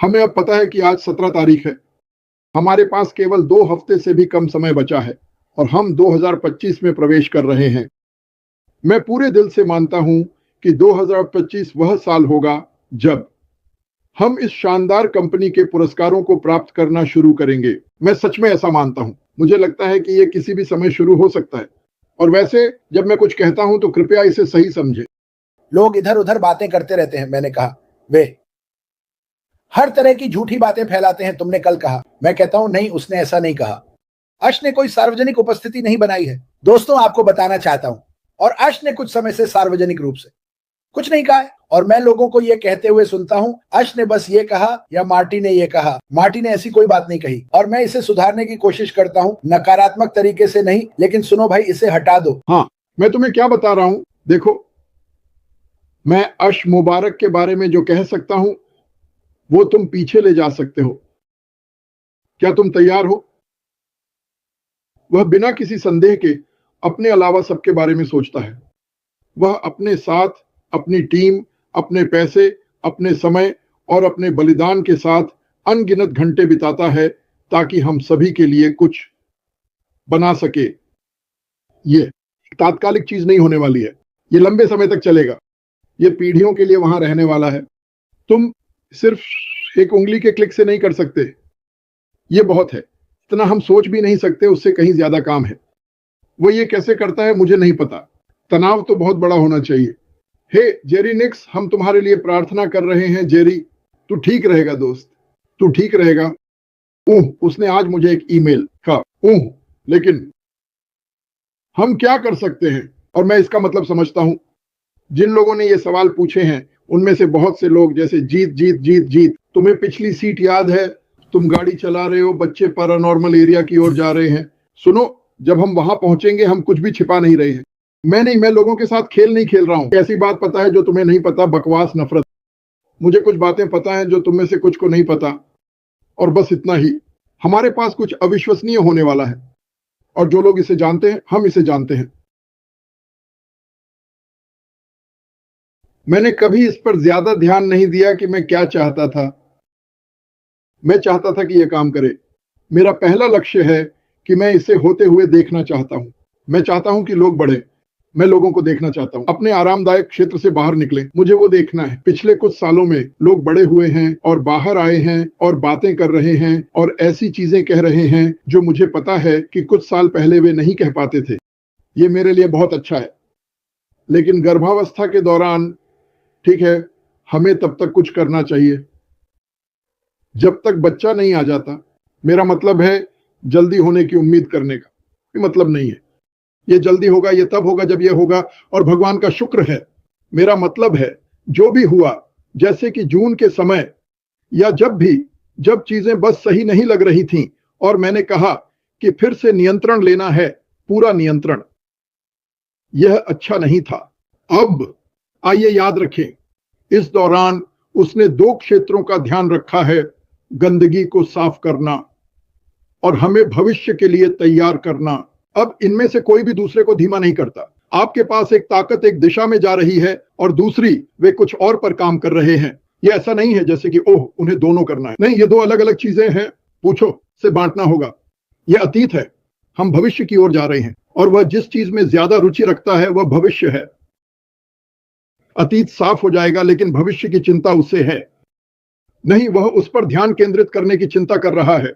हमें अब पता है कि आज 17 तारीख है। हमारे पास केवल 2 हफ्ते से भी कम समय बचा है और हम 2025 में प्रवेश कर रहे हैं। मैं पूरे दिल से मानता हूं कि 2025 वह साल होगा जब हम इस शानदार कंपनी के पुरस्कारों को प्राप्त करना शुरू करेंगे। मैं सच में ऐसा मानता हूं। मुझे लगता है कि ये किसी भी समय शुरू हो सकता है। और वैसे जब मैं कुछ कहता हूं तो कृपया इसे सही समझें। लोग इधर उधर बातें करते रहते हैं, मैंने कहा। वे हर तरह की झूठी बातें फैलाते हैं, तुमने कल कहा। मैं कहता हूं नहीं, उसने ऐसा नहीं कहा। अश ने कोई सार्वजनिक उपस्थिति नहीं बनाई है। दोस्तों, आपको बताना चाहता हूं, और अश ने कुछ समय से सार्वजनिक रूप से कुछ नहीं कहा है। और मैं लोगों को यह कहते हुए सुनता हूं, अश ने बस ये कहा या मार्टी ने ये कहा। मार्टी ने ऐसी कोई बात नहीं कही और मैं इसे सुधारने की कोशिश करता हूं, नकारात्मक तरीके से नहीं, लेकिन सुनो भाई, इसे हटा दो। हाँ, मैं तुम्हें क्या बता रहा हूं। देखो, मैं अश मुबारक के बारे में जो कह सकता हूं वो तुम पीछे ले जा सकते हो। क्या तुम तैयार हो? वह बिना किसी संदेह के अपने अलावा सबके बारे में सोचता है। वह अपने साथ, अपनी टीम, अपने पैसे, अपने समय और अपने बलिदान के साथ अनगिनत घंटे बिताता है ताकि हम सभी के लिए कुछ बना सके। ये तात्कालिक चीज नहीं होने वाली है। ये लंबे समय तक चलेगा। ये पीढ़ियों के लिए वहां रहने वाला है। तुम सिर्फ एक उंगली के क्लिक से नहीं कर सकते। ये बहुत है। इतना हम सोच भी नहीं सकते, उससे कहीं ज्यादा काम है। वो ये कैसे करता है मुझे नहीं पता। तनाव तो बहुत बड़ा होना चाहिए। हे जेरी निक्स, हम तुम्हारे लिए प्रार्थना कर रहे हैं। जेरी, तू ठीक रहेगा दोस्त, तू ठीक रहेगा। उसने आज मुझे एक ईमेल का लेकिन हम क्या कर सकते हैं? और मैं इसका मतलब समझता हूं। जिन लोगों ने ये सवाल पूछे हैं उनमें से बहुत से लोग, जैसे जीत जीत जीत जीत, तुम्हें पिछली सीट याद है? तुम गाड़ी चला रहे हो, बच्चे पैरानॉर्मल एरिया की ओर जा रहे हैं। सुनो, जब हम वहां पहुंचेंगे हम कुछ भी छिपा नहीं रहे हैं। मैं लोगों के साथ खेल नहीं खेल रहा हूं। ऐसी बात पता है जो तुम्हें नहीं पता, बकवास, नफरत। मुझे कुछ बातें पता है जो तुम में से कुछ को नहीं पता, और बस इतना ही। हमारे पास कुछ अविश्वसनीय होने वाला है, और जो लोग इसे जानते हैं, हम इसे जानते हैं। मैंने कभी इस पर ज्यादा ध्यान नहीं दिया कि मैं क्या चाहता था। मैं चाहता था कि यह काम करे। मेरा पहला लक्ष्य है कि मैं इसे होते हुए देखना चाहता हूं। मैं चाहता हूं कि लोग बढ़े। मैं लोगों को देखना चाहता हूं, अपने आरामदायक क्षेत्र से बाहर निकले। मुझे वो देखना है। पिछले कुछ सालों में लोग बड़े हुए हैं और बाहर आए हैं और बातें कर रहे हैं और ऐसी चीजें कह रहे हैं जो मुझे पता है कि कुछ साल पहले वे नहीं कह पाते थे। ये मेरे लिए बहुत अच्छा है। लेकिन गर्भावस्था के दौरान, ठीक है, हमें तब तक कुछ करना चाहिए जब तक बच्चा नहीं आ जाता। मेरा मतलब है जल्दी होने की उम्मीद करने का कोई मतलब नहीं है। ये जल्दी होगा, ये तब होगा जब ये होगा, और भगवान का शुक्र है। मेरा मतलब है जो भी हुआ, जैसे कि जून के समय, या जब चीजें बस सही नहीं लग रही थीं और मैंने कहा कि फिर से नियंत्रण लेना है, पूरा नियंत्रण। यह अच्छा नहीं था। अब आइए याद रखें, इस दौरान उसने 2 क्षेत्रों का ध्यान रखा है, गंदगी को साफ करना और हमें भविष्य के लिए तैयार करना। अब इनमें से कोई भी दूसरे को धीमा नहीं करता। आपके पास एक ताकत एक दिशा में जा रही है और दूसरी वे कुछ और पर काम कर रहे हैं। ये ऐसा नहीं है जैसे कि ओह उन्हें दोनों करना है। नहीं, ये 2 अलग अलग चीजें हैं। पूछो से बांटना होगा। यह अतीत है, हम भविष्य की ओर जा रहे हैं, और वह जिस चीज में ज्यादा रुचि रखता है वह भविष्य है। अतीत साफ हो जाएगा, लेकिन भविष्य की चिंता उससे है नहीं। वह उस पर ध्यान केंद्रित करने की चिंता कर रहा है।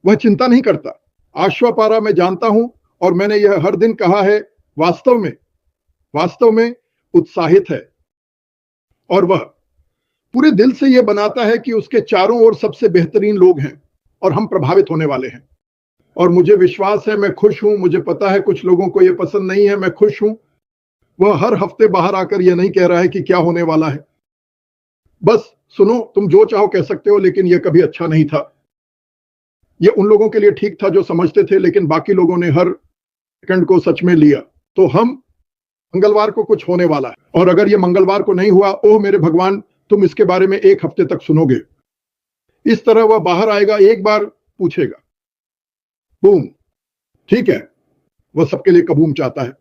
वह चिंता नहीं करता। आश्वापारा मैं जानता हूं, और मैंने यह हर दिन कहा है, वास्तव में उत्साहित है। और वह पूरे दिल से यह बनाता है कि उसके चारों ओर सबसे बेहतरीन लोग हैं और हम प्रभावित होने वाले हैं। और मुझे विश्वास है, मैं खुश हूं। मुझे पता है कुछ लोगों को यह पसंद नहीं है, मैं खुश हूं। वह हर हफ्ते बाहर आकर यह नहीं कह रहा है कि क्या होने वाला है। बस सुनो, तुम जो चाहो कह सकते हो, लेकिन यह कभी अच्छा नहीं था। यह उन लोगों के लिए ठीक था जो समझते थे, लेकिन बाकी लोगों ने हर सेकंड को सच में लिया। तो हम मंगलवार को कुछ होने वाला है, और अगर यह मंगलवार को नहीं हुआ, ओह मेरे भगवान, तुम इसके बारे में 1 हफ्ते तक सुनोगे। इस तरह वह बाहर आएगा, एक बार पूछेगा, बूम, ठीक है। वह सबके लिए कबूम चाहता है,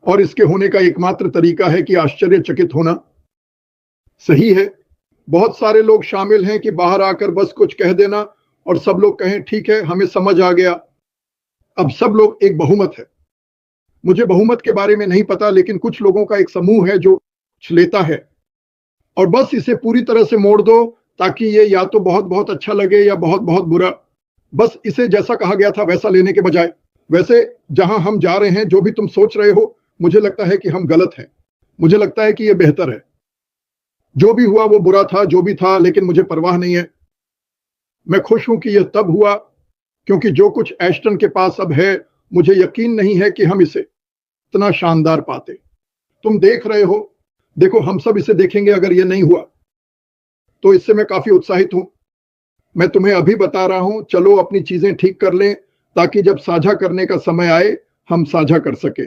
और इसके होने का एकमात्र तरीका है कि आश्चर्यचकित होना। सही है, बहुत सारे लोग शामिल हैं कि बाहर आकर बस कुछ कह देना और सब लोग कहें ठीक है, हमें समझ आ गया। अब सब लोग एक बहुमत है। मुझे बहुमत के बारे में नहीं पता, लेकिन कुछ लोगों का एक समूह है जो कुछ लेता है और बस इसे पूरी तरह से मोड़ दो ताकि ये या तो बहुत बहुत अच्छा लगे या बहुत बहुत बुरा। बस इसे जैसा कहा गया था वैसा लेने के बजाय। वैसे जहां हम जा रहे हैं, जो भी तुम सोच रहे हो, मुझे लगता है कि हम गलत हैं। मुझे लगता है कि ये बेहतर है। जो भी हुआ वो बुरा था, जो भी था, लेकिन मुझे परवाह नहीं है। मैं खुश हूं कि यह तब हुआ क्योंकि जो कुछ एस्टन के पास अब है, मुझे यकीन नहीं है कि हम इसे इतना शानदार पाते। तुम देख रहे हो, देखो हम सब इसे देखेंगे। अगर ये नहीं हुआ तो इससे मैं काफी उत्साहित हूं। मैं तुम्हें अभी बता रहा हूं, चलो अपनी चीजें ठीक कर लें ताकि जब साझा करने का समय आए हम साझा कर सके।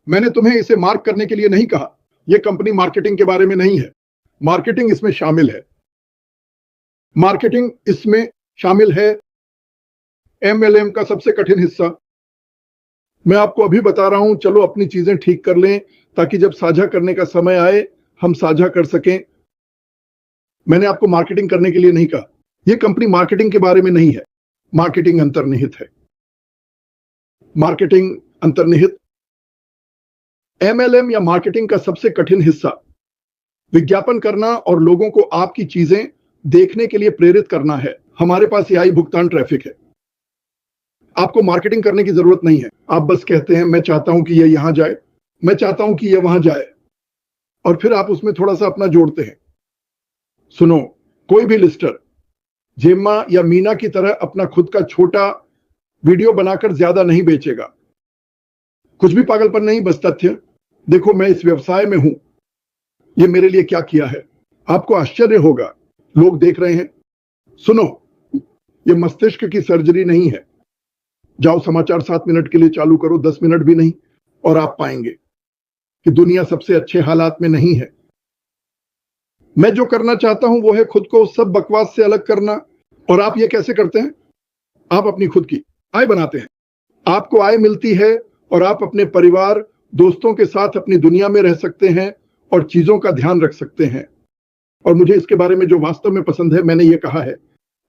मैंने तुम्हें इसे मार्क करने के लिए नहीं कहा। यह कंपनी मार्केटिंग के बारे में नहीं है। मार्केटिंग इसमें शामिल है। मार्केटिंग इसमें शामिल है। MLM का सबसे कठिन हिस्सा। मैं आपको अभी बता रहा हूं, चलो अपनी चीजें ठीक कर लें ताकि जब साझा करने का समय आए हम साझा कर सकें। मैंने आपको मार्केटिंग करने के लिए नहीं कहा। यह कंपनी मार्केटिंग के बारे में नहीं है। मार्केटिंग अंतर्निहित है। मार्केटिंग अंतर्निहित। MLM या मार्केटिंग का सबसे कठिन हिस्सा विज्ञापन करना और लोगों को आपकी चीजें देखने के लिए प्रेरित करना है। हमारे पास यही भुगतान ट्रैफिक है। आपको मार्केटिंग करने की जरूरत नहीं है। आप बस कहते हैं मैं चाहता हूं कि यह यहां जाए, मैं चाहता हूं कि यह वहां जाए, और फिर आप उसमें थोड़ा सा अपना जोड़ते हैं। सुनो, कोई भी लिस्टर जेम्मा या मीना की तरह अपना खुद का छोटा वीडियो बनाकर ज्यादा नहीं बेचेगा। कुछ भी पागलपन नहीं, बस तथ्य। देखो मैं इस व्यवसाय में हूं, ये मेरे लिए क्या किया है। आपको आश्चर्य होगा, लोग देख रहे हैं। सुनो, ये मस्तिष्क की सर्जरी नहीं है। जाओ समाचार 7 मिनट के लिए चालू करो, 10 मिनट भी नहीं, और आप पाएंगे कि दुनिया सबसे अच्छे हालात में नहीं है। मैं जो करना चाहता हूं वो है खुद को सब बकवास से अलग करना। और आप ये कैसे करते हैं? आप अपनी खुद की आय बनाते हैं। आपको आय मिलती है और आप अपने परिवार दोस्तों के साथ अपनी दुनिया में रह सकते हैं और चीजों का ध्यान रख सकते हैं। और मुझे इसके बारे में जो वास्तव में पसंद है, मैंने ये कहा है,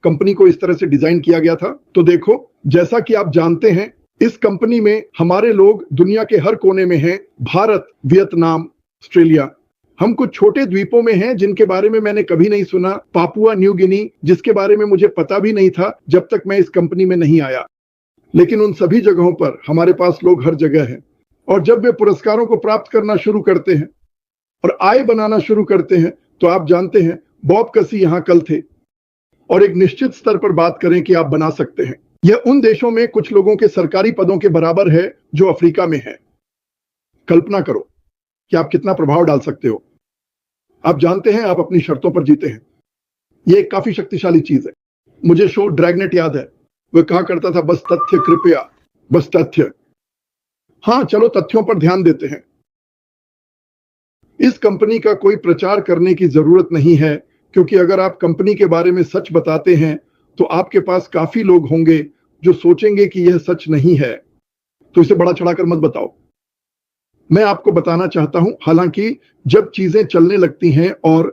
कंपनी को इस तरह से डिजाइन किया गया था। तो देखो, जैसा कि आप जानते हैं, इस कंपनी में हमारे लोग दुनिया के हर कोने में हैं। Bharat, Vietnam, Australia. हम कुछ छोटे द्वीपों में हैं जिनके बारे में मैंने कभी नहीं सुना। पापुआ न्यू गिनी, जिसके बारे में मुझे पता भी नहीं था जब तक मैं इस कंपनी में नहीं आया। लेकिन उन सभी जगहों पर हमारे पास लोग हर जगह हैं। और जब वे पुरस्कारों को प्राप्त करना शुरू करते हैं और आय बनाना शुरू करते हैं, तो आप जानते हैं, बॉब कसी यहां कल थे। और एक निश्चित स्तर पर बात करें कि आप बना सकते हैं। यह उन देशों में कुछ लोगों के सरकारी पदों के बराबर है जो अफ्रीका में है। कल्पना करो कि आप कितना प्रभाव डाल सकते हो। आप जानते हैं, आप अपनी शर्तों पर जीते हैं। यह एक काफी शक्तिशाली चीज है। मुझे शो ड्रैगनेट याद है। वह कहा करता था, बस तथ्य कृपया, बस तथ्य। हाँ, चलो तथ्यों पर ध्यान देते हैं। इस कंपनी का कोई प्रचार करने की जरूरत नहीं है, क्योंकि अगर आप कंपनी के बारे में सच बताते हैं तो आपके पास काफी लोग होंगे जो सोचेंगे कि यह सच नहीं है। तो इसे बड़ा चढ़ाकर मत बताओ। मैं आपको बताना चाहता हूं, हालांकि जब चीजें चलने लगती हैं और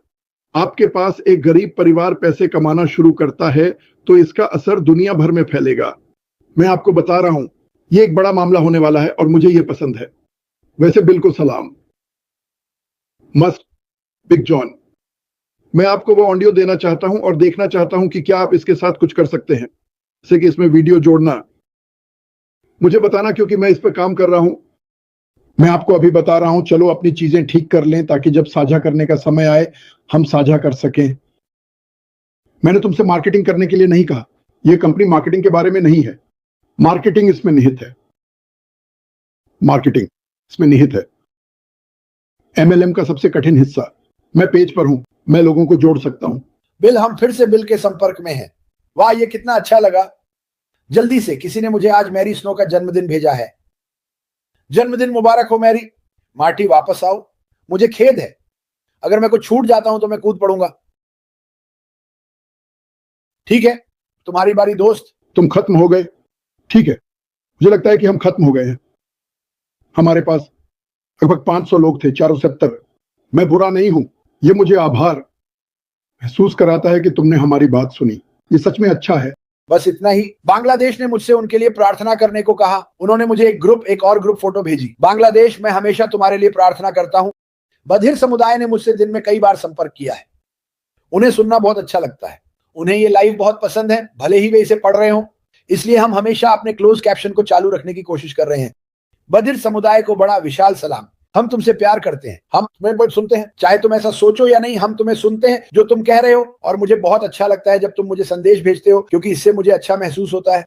आपके पास एक गरीब परिवार पैसे कमाना शुरू करता है, तो इसका असर दुनिया भर में फैलेगा। मैं आपको बता रहा हूं, यह एक बड़ा मामला होने वाला है और मुझे यह पसंद है। वैसे बिल्कुल सलाम, मस्ट बिग जॉन। मैं आपको वो ऑडियो देना चाहता हूं और देखना चाहता हूं कि क्या आप इसके साथ कुछ कर सकते हैं, जैसे कि इसमें वीडियो जोड़ना। मुझे बताना, क्योंकि मैं इस पर काम कर रहा हूं। मैं आपको अभी बता रहा हूं, चलो अपनी चीजें ठीक कर लें ताकि जब साझा करने का समय आए हम साझा कर सकें। मैंने तुमसे मार्केटिंग करने के लिए नहीं कहा। यह कंपनी मार्केटिंग के बारे में नहीं है। मार्केटिंग इसमें निहित है। मार्केटिंग इसमें निहित है। MLM का सबसे कठिन हिस्सा। मैं पेज पर हूं, मैं लोगों को जोड़ सकता हूं। बिल, हम फिर से बिल के संपर्क में हैं। वाह, ये कितना अच्छा लगा। जल्दी से, किसी ने मुझे आज मैरी स्नो का जन्मदिन भेजा है। जन्मदिन मुबारक हो मैरी। मार्टी, वापस आओ। मुझे खेद है, अगर मैं कुछ छूट जाता हूं तो मैं कूद पड़ूंगा। ठीक है, तुम्हारी बारी दोस्त। तुम खत्म हो गए। ठीक है, मुझे लगता है कि हम खत्म हो गए हैं। हमारे पास लगभग 500 लोग थे, चारों से अब तक। मैं बुरा नहीं हूं, ये मुझे आभार महसूस कराता है कि तुमने हमारी बात सुनी। ये सच में अच्छा है। बस इतना ही। बांग्लादेश ने मुझसे उनके लिए प्रार्थना करने को कहा। उन्होंने मुझे एक और ग्रुप फोटो भेजी। बांग्लादेश, मैं हमेशा तुम्हारे लिए प्रार्थना करता हूं। बधिर समुदाय ने मुझसे दिन में कई बार संपर्क किया है। उन्हें सुनना बहुत अच्छा लगता है। उन्हें ये लाइव बहुत पसंद है, भले ही वे इसे पढ़ रहे हों। इसलिए हम हमेशा अपने क्लोज कैप्शन को चालू रखने की कोशिश कर रहे हैं। बधिर समुदाय को बड़ा विशाल सलाम। हम तुमसे प्यार करते हैं। हम तुम्हें बहुत सुनते हैं, चाहे तुम ऐसा सोचो या नहीं। हम तुम्हें सुनते हैं जो तुम कह रहे हो, और मुझे बहुत अच्छा लगता है जब तुम मुझे संदेश भेजते हो, क्योंकि इससे मुझे अच्छा महसूस होता है।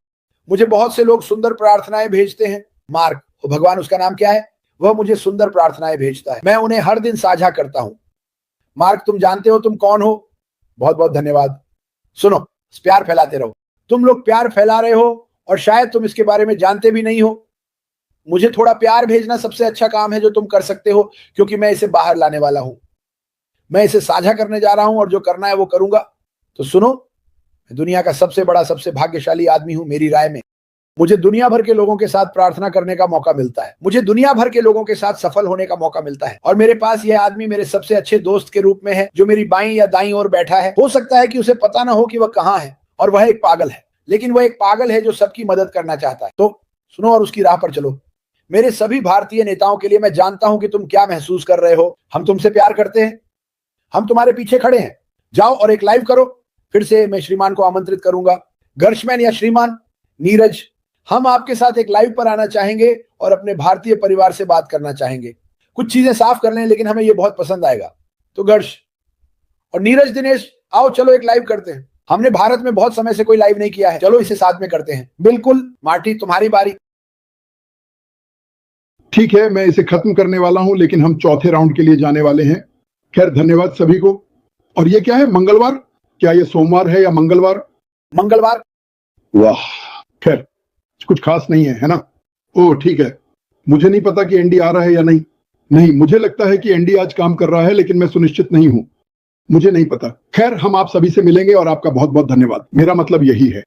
मुझे बहुत से लोग सुंदर प्रार्थनाएं भेजते हैं। मार्क, भगवान उसका नाम क्या है, वह मुझे सुंदर प्रार्थनाएं भेजता है। मैं उन्हें हर दिन साझा करता हूं। मार्क, तुम जानते हो तुम कौन हो। बहुत बहुत धन्यवाद। सुनो, प्यार फैलाते रहो। तुम लोग प्यार फैला रहे हो और शायद तुम इसके बारे में जानते भी नहीं हो। मुझे थोड़ा प्यार भेजना सबसे अच्छा काम है जो तुम कर सकते हो, क्योंकि मैं इसे बाहर लाने वाला हूं। मैं इसे साझा करने जा रहा हूं और जो करना है वो करूंगा। तो सुनो, मैं दुनिया का सबसे बड़ा, सबसे भाग्यशाली आदमी हूं मेरी राय में। मुझे दुनिया भर के लोगों के साथ प्रार्थना करने का मौका मिलता है। मुझे दुनिया भर के लोगों के साथ सफल होने का मौका मिलता है। और मेरे पास यह आदमी मेरे सबसे अच्छे दोस्त के रूप में है, जो मेरी बाईं या दाईं ओर बैठा है। हो सकता है कि उसे पता ना हो कि वह कहां है, और वह एक पागल है, लेकिन वह एक पागल है जो सबकी मदद करना चाहता है। तो सुनो और उसकी राह पर चलो। मेरे सभी भारतीय नेताओं के लिए, मैं जानता हूं कि तुम क्या महसूस कर रहे हो। हम तुमसे प्यार करते हैं। हम तुम्हारे पीछे खड़े हैं। जाओ और एक लाइव करो। फिर से मैं श्रीमान को आमंत्रित करूंगा। गर्शमैन या श्रीमान नीरज, हम आपके साथ एक लाइव पर आना चाहेंगे और अपने भारतीय परिवार से बात करना चाहेंगे। कुछ चीजें साफ कर लें, लेकिन हमें यह बहुत पसंद आएगा। तो गर्श और नीरज, दिनेश, आओ चलो एक लाइव करते हैं। हमने भारत में बहुत समय से कोई लाइव नहीं किया है। चलो इसे साथ में करते हैं। बिल्कुल मार्टी, तुम्हारी बारी। ठीक है, मैं इसे खत्म करने वाला हूं, लेकिन हम चौथे राउंड के लिए जाने वाले हैं। खैर, धन्यवाद सभी को। और ये क्या है, मंगलवार? क्या ये सोमवार है या मंगलवार? मंगलवार। वाह, खैर कुछ खास नहीं है, है ना? ओह ठीक है। मुझे नहीं पता कि एंडी आ रहा है या नहीं। नहीं, मुझे लगता है कि एंडी आज काम कर रहा है, लेकिन मैं सुनिश्चित नहीं हूं। मुझे नहीं पता। खैर, हम आप सभी से मिलेंगे और आपका बहुत बहुत धन्यवाद। मेरा मतलब यही है।